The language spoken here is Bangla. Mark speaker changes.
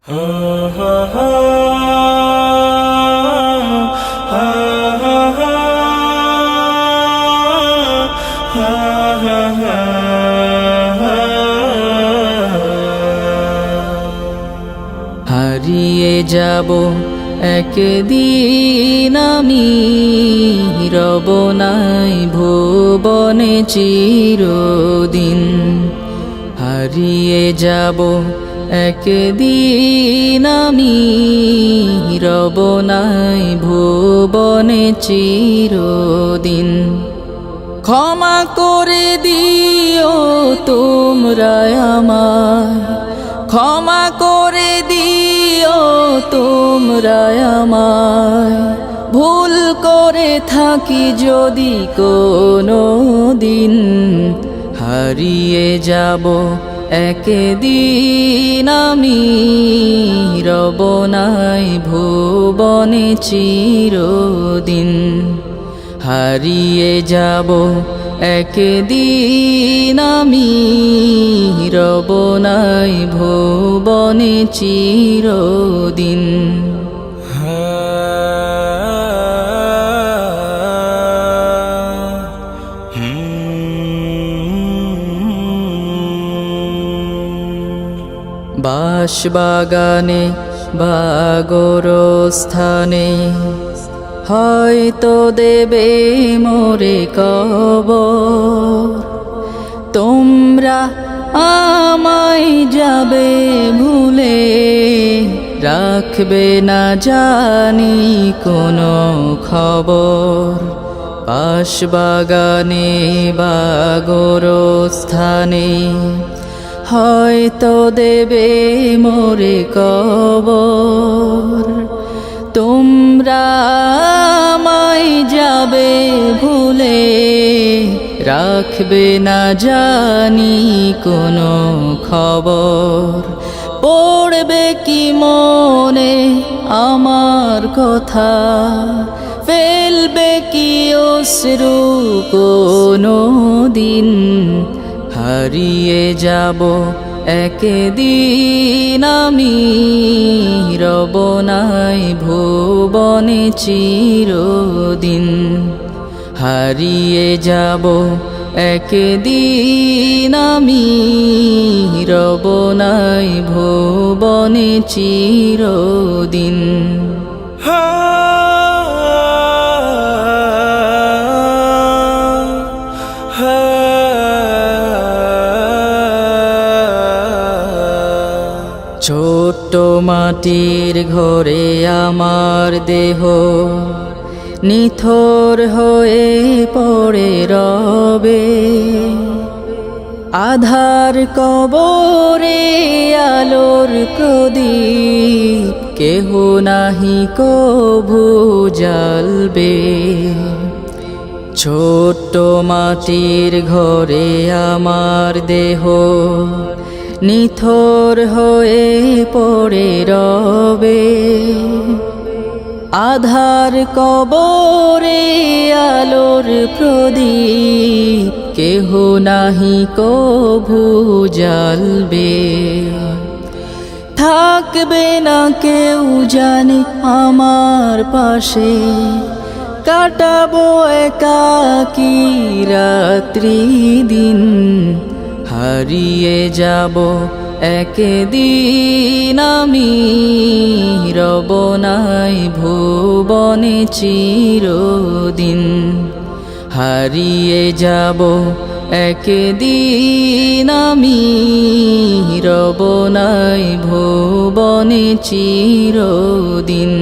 Speaker 1: হারিয়ে যাব একদিন আমি, রব নাই ভুবনে চিরদিন। হারিয়ে যাব একদিন আমি, রব নাই ভুবনে চিরদিন। ক্ষমা করে দিও তোমরা আমায়, ক্ষমা করে দিও তোমরা আমায়, ভুল করে থাকি যদি কোনো দিন। হারিয়ে যাব একদিন আমি, রব নাই ভুবনে চিরদিন। হারিয়ে যাব একদিন আমি, রব নাই ভুবনে চিরদিন। বাঁশবাগানে বা গোরস্থানে হয়তো দেবে মোরে কবর। তোমরা আমায় যাবে ভুলে, রাখবে না জানি কোনো খবর। বাঁশবাগানে বা গোরস্থানে হয়তো দেবে মোরে কবর। তোমরা আমায় যাবে ভুলে, রাখবে না জানি কোনো খবর। পড়বে কি মনে আমার কথা, ফেলবে কি অশ্রু কোনো দিন। হারিয়ে যাব একদিন আমি, রব নাই ভুবনে চিরদিন। হারিয়ে যাব একদিন আমি, রব নাই ভুবনে চিরদিন। ছোট্ট মাটির ঘরে আমার দেহ নিথর হয়ে পড়ে রবে। আধার কবরে আলোর প্রদীপ কেহ নাহি কভু জ্বালবে। ছোট্ট মাটির ঘরে আমার দেহ নিথর হয়ে পড়ে রবে। আধার কবরে আলোর প্রদীপ কেহ নাহি কভু জ্বালবে। থাকবে না কেউ জানে আমার পাশে, কাটাবো একাকী রাত্রি দিন। হারিয়ে যাব একদিন আমি, রব নাই ভুবনে চিরদিন। হারিয়ে যাব একদিন আমি, রব নাই ভুবনে চিরদিন।